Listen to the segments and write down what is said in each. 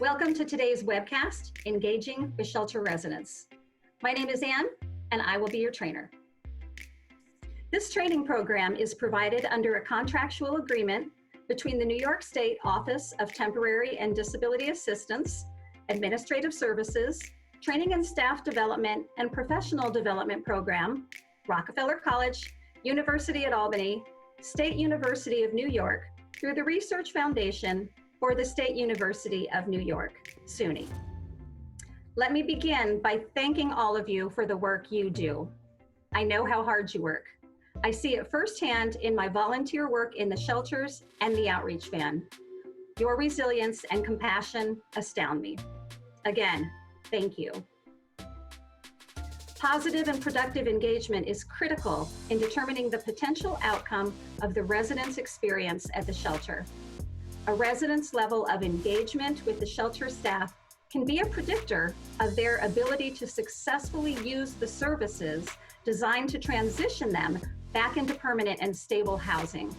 Welcome to today's webcast, Engaging with Shelter Residents. My name is Ann, and I will be your trainer. This training program is provided under a contractual agreement between the New York State Office of Temporary and Disability Assistance, Administrative Services, Training and Staff Development and Professional Development Program, Rockefeller College, University at Albany, State University of New York, through the Research Foundation for the State University of New York, SUNY. Let me begin by thanking all of you for the work you do. I know how hard you work. I see it firsthand in my volunteer work in the shelters and the outreach van. Your resilience and compassion astound me. Again, thank you. Positive and productive engagement is critical in determining the potential outcome of the resident's experience at the shelter. A resident's level of engagement with the shelter staff can be a predictor of their ability to successfully use the services designed to transition them back into permanent and stable housing.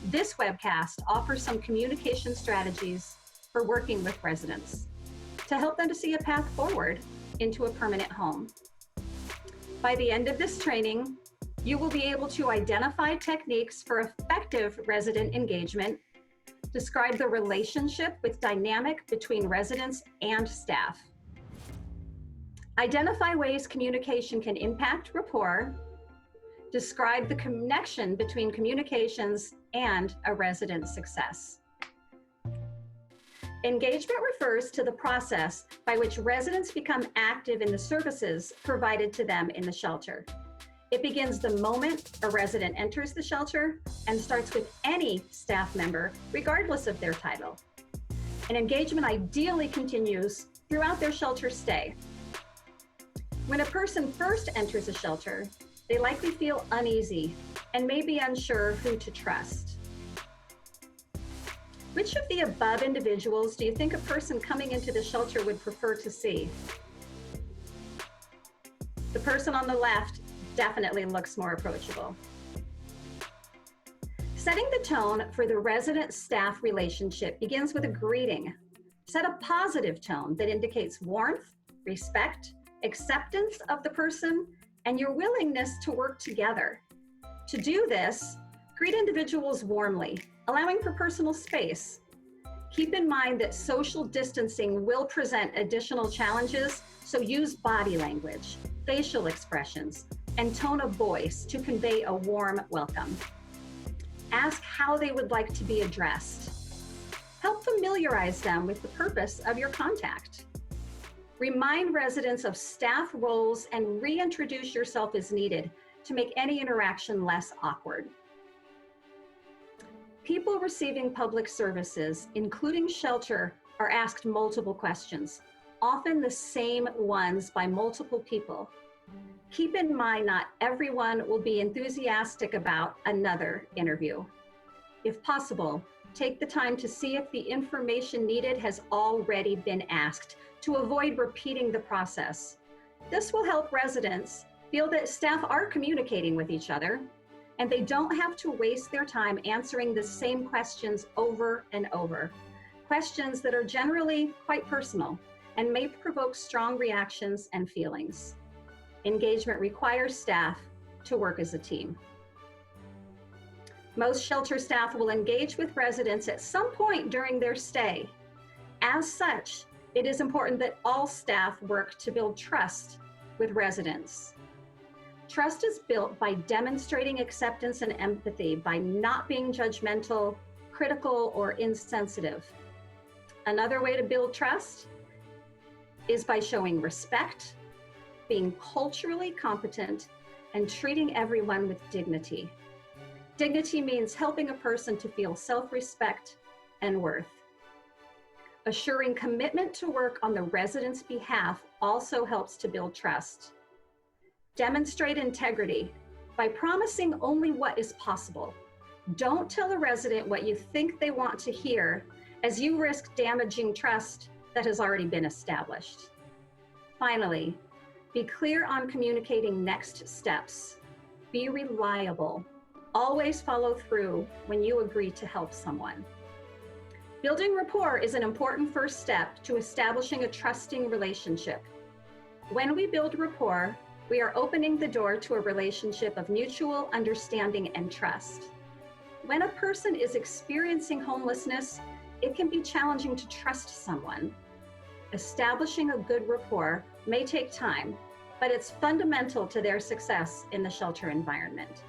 This webcast offers some communication strategies for working with residents to help them to see a path forward into a permanent home. By the end of this training, you will be able to identify techniques for effective resident engagement, describe the relationship with dynamic between residents and staff, identify ways communication can impact rapport, describe the connection between communications and a resident's success. Engagement refers to the process by which residents become active in the services provided to them in the shelter. It begins the moment a resident enters the shelter and starts with any staff member, regardless of their title. And engagement ideally continues throughout their shelter stay. When a person first enters a shelter, they likely feel uneasy and may be unsure who to trust. Which of the above individuals do you think a person coming into the shelter would prefer to see? The person on the left definitely looks more approachable. Setting the tone for the resident-staff relationship begins with a greeting. Set a positive tone that indicates warmth, respect, acceptance of the person, and your willingness to work together. To do this, greet individuals warmly, allowing for personal space. Keep in mind that social distancing will present additional challenges, so use body language, facial expressions, and tone of voice to convey a warm welcome. Ask how they would like to be addressed. Help familiarize them with the purpose of your contact. Remind residents of staff roles and reintroduce yourself as needed to make any interaction less awkward. People receiving public services, including shelter, are asked multiple questions, often the same ones by multiple people. Keep in mind, not everyone will be enthusiastic about another interview. If possible, take the time to see if the information needed has already been asked to avoid repeating the process. This will help residents feel that staff are communicating with each other and they don't have to waste their time answering the same questions over and over. Questions that are generally quite personal and may provoke strong reactions and feelings. Engagement requires staff to work as a team. Most shelter staff will engage with residents at some point during their stay. As such, it is important that all staff work to build trust with residents. Trust is built by demonstrating acceptance and empathy, by not being judgmental, critical, or insensitive. Another way to build trust is by showing respect, being culturally competent, and treating everyone with dignity. Dignity means helping a person to feel self-respect and worth. Assuring commitment to work on the resident's behalf also helps to build trust. Demonstrate integrity by promising only what is possible. Don't tell a resident what you think they want to hear, as you risk damaging trust that has already been established. Finally, be clear on communicating next steps. Be reliable. Always follow through when you agree to help someone. Building rapport is an important first step to establishing a trusting relationship. When we build rapport, we are opening the door to a relationship of mutual understanding and trust. When a person is experiencing homelessness, it can be challenging to trust someone. Establishing a good rapport may take time, but it's fundamental to their success in the shelter environment.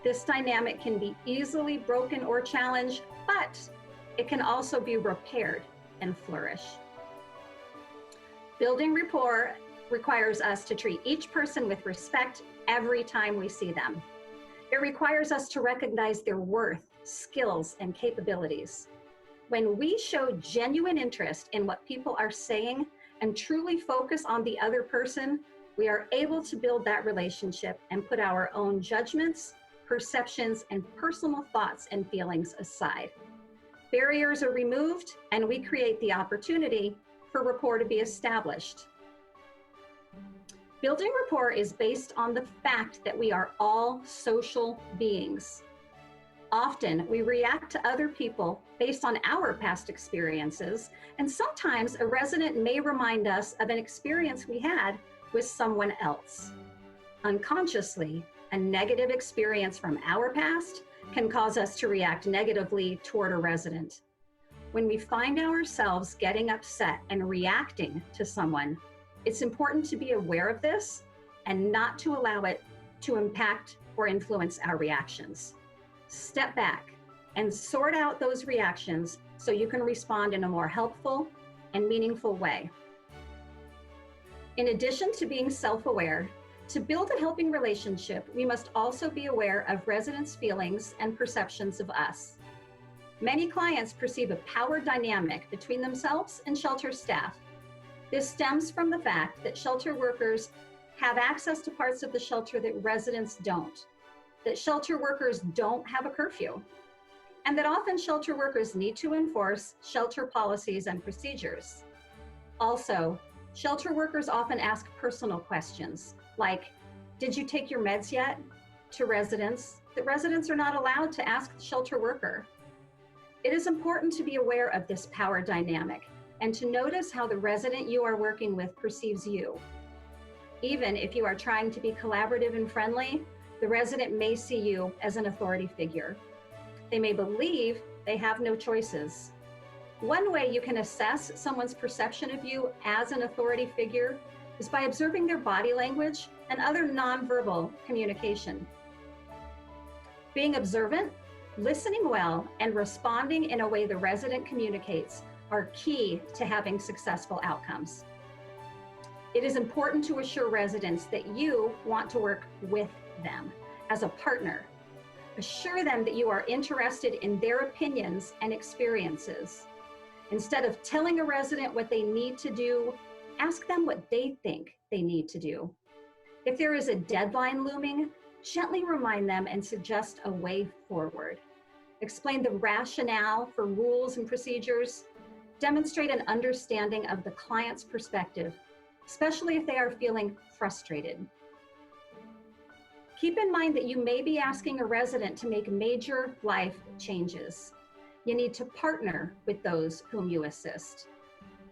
This dynamic can be easily broken or challenged, but it can also be repaired and flourish. Building rapport requires us to treat each person with respect every time we see them. It requires us to recognize their worth, skills, and capabilities. When we show genuine interest in what people are saying and truly focus on the other person, we are able to build that relationship and put our own judgments, perceptions, and personal thoughts and feelings aside. Barriers are removed, and we create the opportunity for rapport to be established. Building rapport is based on the fact that we are all social beings. Often, we react to other people based on our past experiences, and sometimes a resident may remind us of an experience we had with someone else. Unconsciously, a negative experience from our past can cause us to react negatively toward a resident. When we find ourselves getting upset and reacting to someone, it's important to be aware of this and not to allow it to impact or influence our reactions. Step back and sort out those reactions so you can respond in a more helpful and meaningful way. In addition to being self-aware, to build a helping relationship, we must also be aware of residents' feelings and perceptions of us. Many clients perceive a power dynamic between themselves and shelter staff. This stems from the fact that shelter workers have access to parts of the shelter that residents don't, that shelter workers don't have a curfew, and that often shelter workers need to enforce shelter policies and procedures. Also, shelter workers often ask personal questions, like, "Did you take your meds yet?" to residents that residents are not allowed to ask the shelter worker. It is important to be aware of this power dynamic and to notice how the resident you are working with perceives you. Even if you are trying to be collaborative and friendly, the resident may see you as an authority figure. They may believe they have no choices. One way you can assess someone's perception of you as an authority figure is by observing their body language and other nonverbal communication. Being observant, listening well, and responding in a way the resident communicates are key to having successful outcomes. It is important to assure residents that you want to work with them as a partner. Assure them that you are interested in their opinions and experiences. Instead of telling a resident what they need to do, ask them what they think they need to do. If there is a deadline looming, gently remind them and suggest a way forward. Explain the rationale for rules and procedures. Demonstrate an understanding of the client's perspective, especially if they are feeling frustrated. Keep in mind that you may be asking a resident to make major life changes. You need to partner with those whom you assist.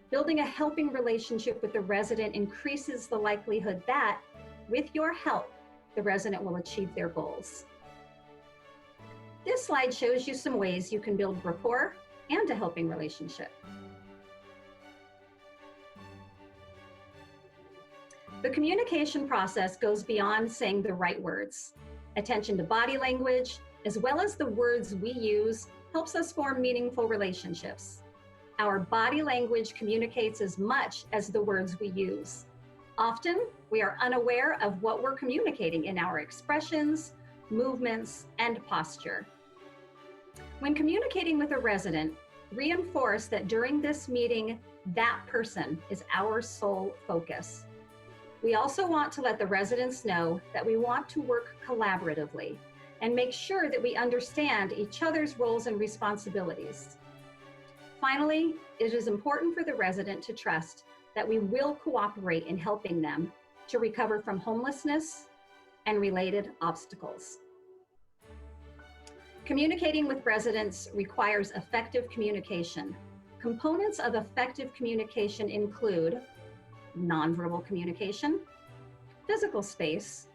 Building a helping relationship with the resident increases the likelihood that, with your help, the resident will achieve their goals. This slide shows you some ways you can build rapport and a helping relationship. The communication process goes beyond saying the right words. Attention to body language, as well as the words we use, helps us form meaningful relationships. Our body language communicates as much as the words we use. Often, we are unaware of what we're communicating in our expressions, movements, and posture. When communicating with a resident, reinforce that during this meeting, that person is our sole focus. We also want to let the residents know that we want to work collaboratively and make sure that we understand each other's roles and responsibilities. Finally, it is important for the resident to trust that we will cooperate in helping them to recover from homelessness and related obstacles. Communicating with residents requires effective communication. Components of effective communication include nonverbal communication, physical space,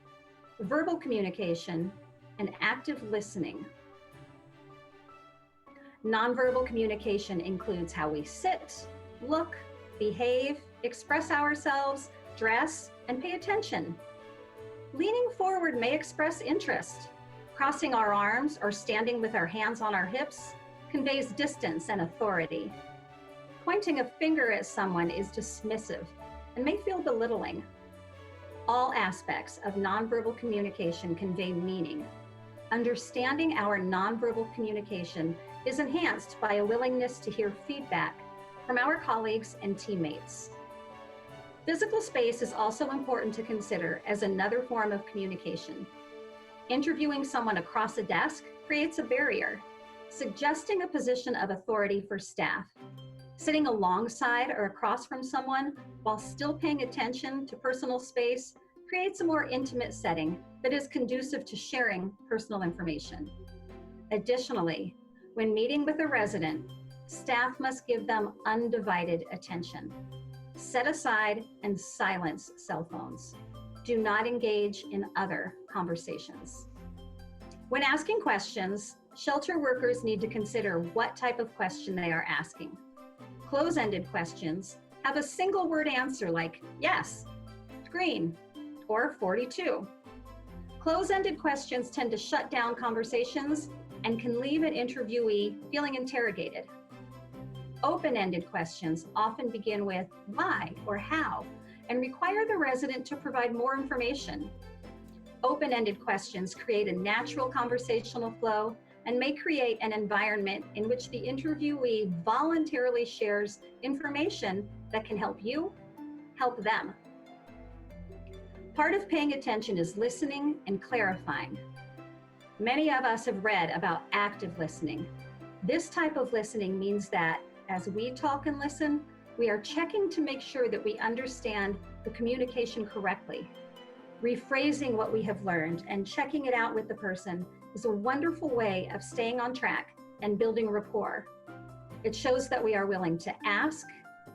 verbal communication, and active listening. Nonverbal communication includes how we sit, look, behave, express ourselves, dress, and pay attention. Leaning forward may express interest. Crossing our arms or standing with our hands on our hips conveys distance and authority. Pointing a finger at someone is dismissive and may feel belittling. All aspects of nonverbal communication convey meaning. Understanding our nonverbal communication is enhanced by a willingness to hear feedback from our colleagues and teammates. Physical space is also important to consider as another form of communication. Interviewing someone across a desk creates a barrier, suggesting a position of authority for staff. Sitting alongside or across from someone while still paying attention to personal space creates a more intimate setting that is conducive to sharing personal information. Additionally, when meeting with a resident, staff must give them undivided attention. Set aside and silence cell phones. Do not engage in other conversations. When asking questions, shelter workers need to consider what type of question they are asking. Close-ended questions have a single word answer like yes, green, or 42. Close-ended questions tend to shut down conversations and can leave an interviewee feeling interrogated. Open-ended questions often begin with why or how and require the resident to provide more information. Open-ended questions create a natural conversational flow and may create an environment in which the interviewee voluntarily shares information that can help you help them. Part of paying attention is listening and clarifying. Many of us have read about active listening. This type of listening means that as we talk and listen, we are checking to make sure that we understand the communication correctly. Rephrasing what we have learned and checking it out with the person is a wonderful way of staying on track and building rapport. It shows that we are willing to ask,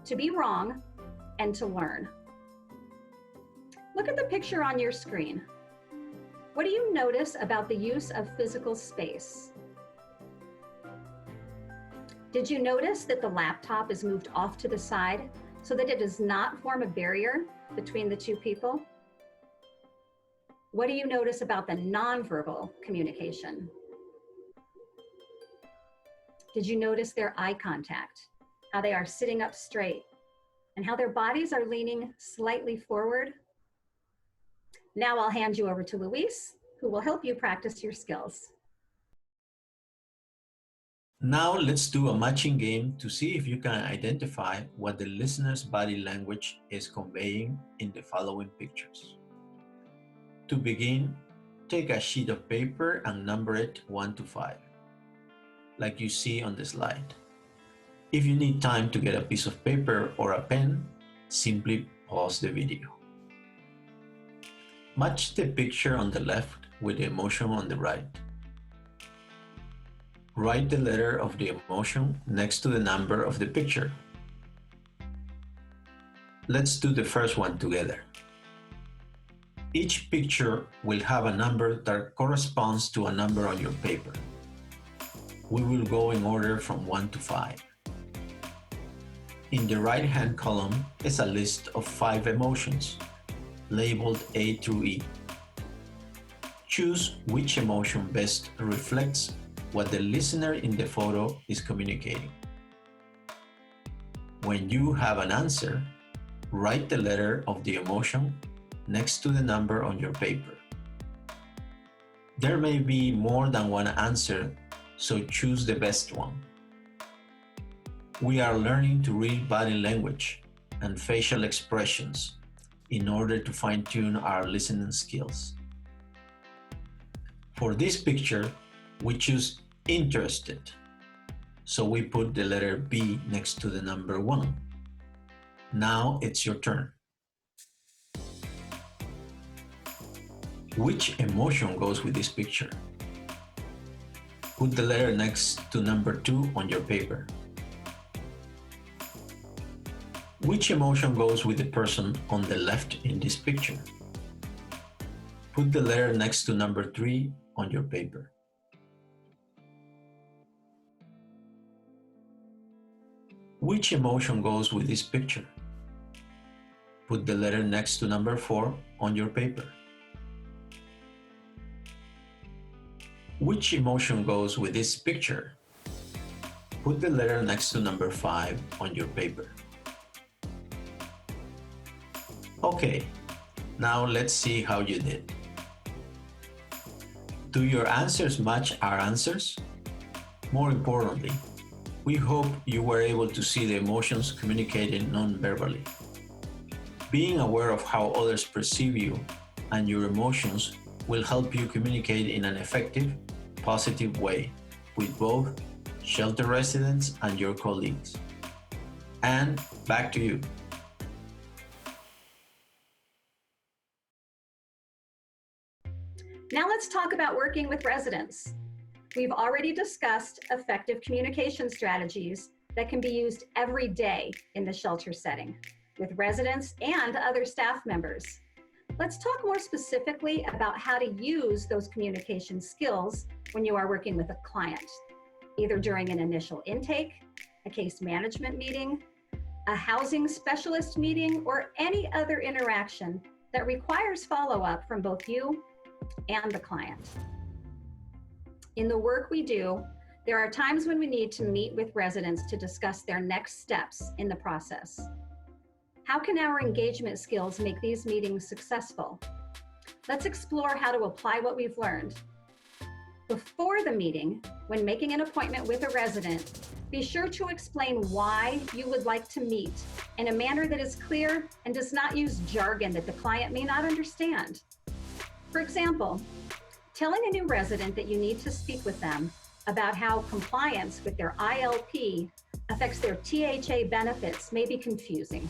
to be wrong, and to learn. Look at the picture on your screen. What do you notice about the use of physical space? Did you notice that the laptop is moved off to the side so that it does not form a barrier between the two people? What do you notice about the nonverbal communication? Did you notice their eye contact, how they are sitting up straight, and how their bodies are leaning slightly forward? Now I'll hand you over to Luis, who will help you practice your skills. Now let's do a matching game to see if you can identify what the listener's body language is conveying in the following pictures. To begin, take a sheet of paper and number it 1 to 5, like you see on the slide. If you need time to get a piece of paper or a pen, simply pause the video. Match the picture on the left with the emotion on the right. Write the letter of the emotion next to the number of the picture. Let's do the first one together. Each picture will have a number that corresponds to a number on your paper. We will go in order from 1 to 5. In the right-hand column is a list of 5 emotions, labeled A through E. Choose which emotion best reflects what the listener in the photo is communicating. When you have an answer, write the letter of the emotion next to the number on your paper. There may be more than one answer, so choose the best one. We are learning to read body language and facial expressions in order to fine-tune our listening skills. For this picture, we choose interested, so we put the letter B next to the number 1. Now it's your turn. Which emotion goes with this picture? Put the letter next to number 2 on your paper. Which emotion goes with the person on the left in this picture? Put the letter next to number 3 on your paper. Which emotion goes with this picture? Put the letter next to number 4 on your paper. Which emotion goes with this picture? Put the letter next to number 5 on your paper. Okay, now let's see how you did. Do your answers match our answers? More importantly, we hope you were able to see the emotions communicated non-verbally. Being aware of how others perceive you and your emotions will help you communicate in an effective, positive way with both shelter residents and your colleagues. And back to you. Now let's talk about working with residents. We've already discussed effective communication strategies that can be used every day in the shelter setting with residents and other staff members. Let's talk more specifically about how to use those communication skills when you are working with a client, either during an initial intake, a case management meeting, a housing specialist meeting, or any other interaction that requires follow-up from both you and the client. In the work we do, there are times when we need to meet with residents to discuss their next steps in the process. How can our engagement skills make these meetings successful? Let's explore how to apply what we've learned. Before the meeting, when making an appointment with a resident, be sure to explain why you would like to meet in a manner that is clear and does not use jargon that the client may not understand. For example, telling a new resident that you need to speak with them about how compliance with their ILP affects their THA benefits may be confusing,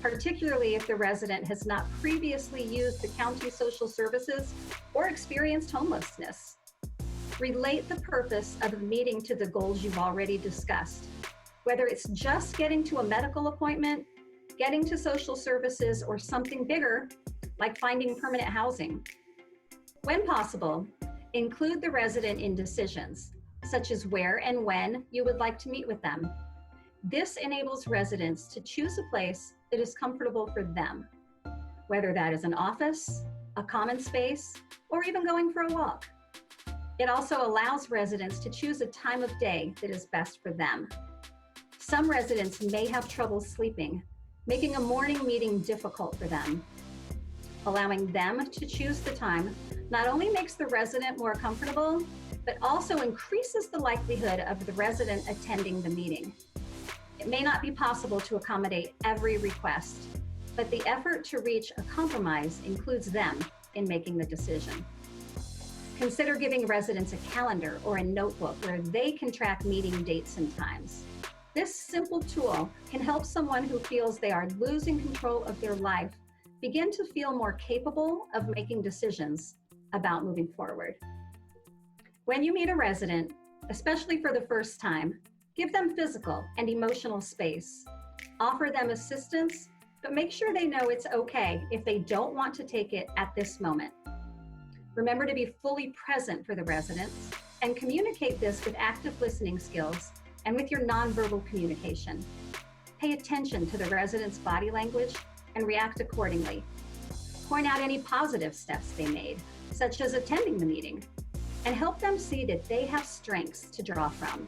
particularly if the resident has not previously used the county social services or experienced homelessness. Relate the purpose of the meeting to the goals you've already discussed, whether it's just getting to a medical appointment, getting to social services, or something bigger, like finding permanent housing. When possible, include the resident in decisions, such as where and when you would like to meet with them. This enables residents to choose a place that is comfortable for them, whether that is an office, a common space, or even going for a walk. It also allows residents to choose a time of day that is best for them. Some residents may have trouble sleeping, making a morning meeting difficult for them. Allowing them to choose the time not only makes the resident more comfortable, but also increases the likelihood of the resident attending the meeting. It may not be possible to accommodate every request, but the effort to reach a compromise includes them in making the decision. Consider giving residents a calendar or a notebook where they can track meeting dates and times. This simple tool can help someone who feels they are losing control of their life begin to feel more capable of making decisions about moving forward. When you meet a resident, especially for the first time, give them physical and emotional space. Offer them assistance, but make sure they know it's okay if they don't want to take it at this moment. Remember to be fully present for the residents and communicate this with active listening skills and with your nonverbal communication. Pay attention to the resident's body language and react accordingly. Point out any positive steps they made, such as attending the meeting, and help them see that they have strengths to draw from.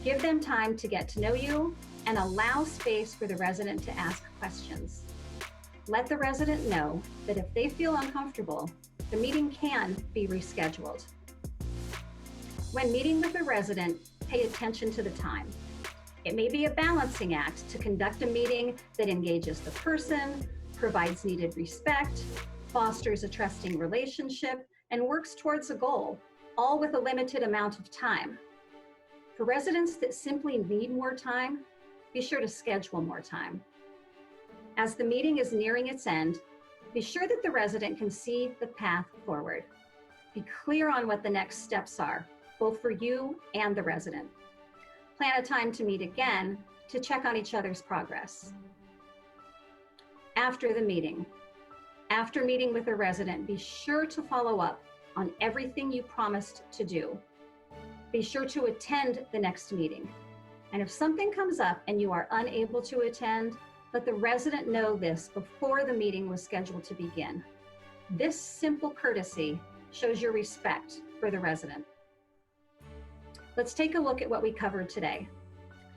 Give them time to get to know you and allow space for the resident to ask questions. Let the resident know that if they feel uncomfortable, the meeting can be rescheduled. When meeting with a resident, pay attention to the time. It may be a balancing act to conduct a meeting that engages the person, provides needed respect, fosters a trusting relationship, and works towards a goal, all with a limited amount of time. For residents that simply need more time, be sure to schedule more time. As the meeting is nearing its end, be sure that the resident can see the path forward. Be clear on what the next steps are both for you and the resident. Plan a time to meet again to check on each other's progress. After the meeting, after meeting with a resident, be sure to follow up on everything you promised to do. Be sure to attend the next meeting. And if something comes up and you are unable to attend, let the resident know this before the meeting was scheduled to begin. This simple courtesy shows your respect for the resident. Let's take a look at what we covered today.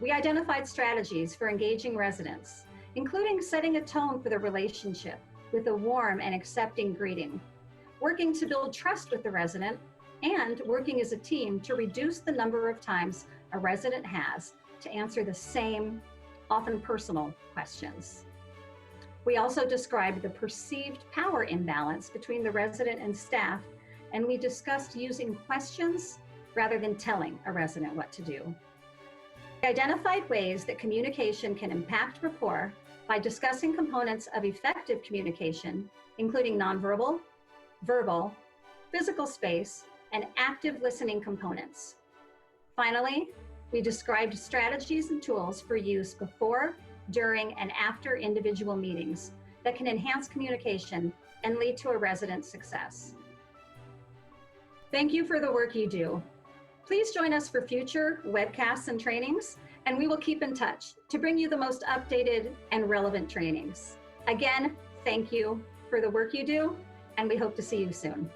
We identified strategies for engaging residents, including setting a tone for the relationship with a warm and accepting greeting, working to build trust with the resident, and working as a team to reduce the number of times a resident has to answer the same, often personal questions. We also described the perceived power imbalance between the resident and staff, and we discussed using questions rather than telling a resident what to do. We identified ways that communication can impact rapport by discussing components of effective communication, including nonverbal, verbal, physical space, and active listening components. Finally, we described strategies and tools for use before, during, and after individual meetings that can enhance communication and lead to a resident's success. Thank you for the work you do. Please join us for future webcasts and trainings, and we will keep in touch to bring you the most updated and relevant trainings. Again, thank you for the work you do, and we hope to see you soon.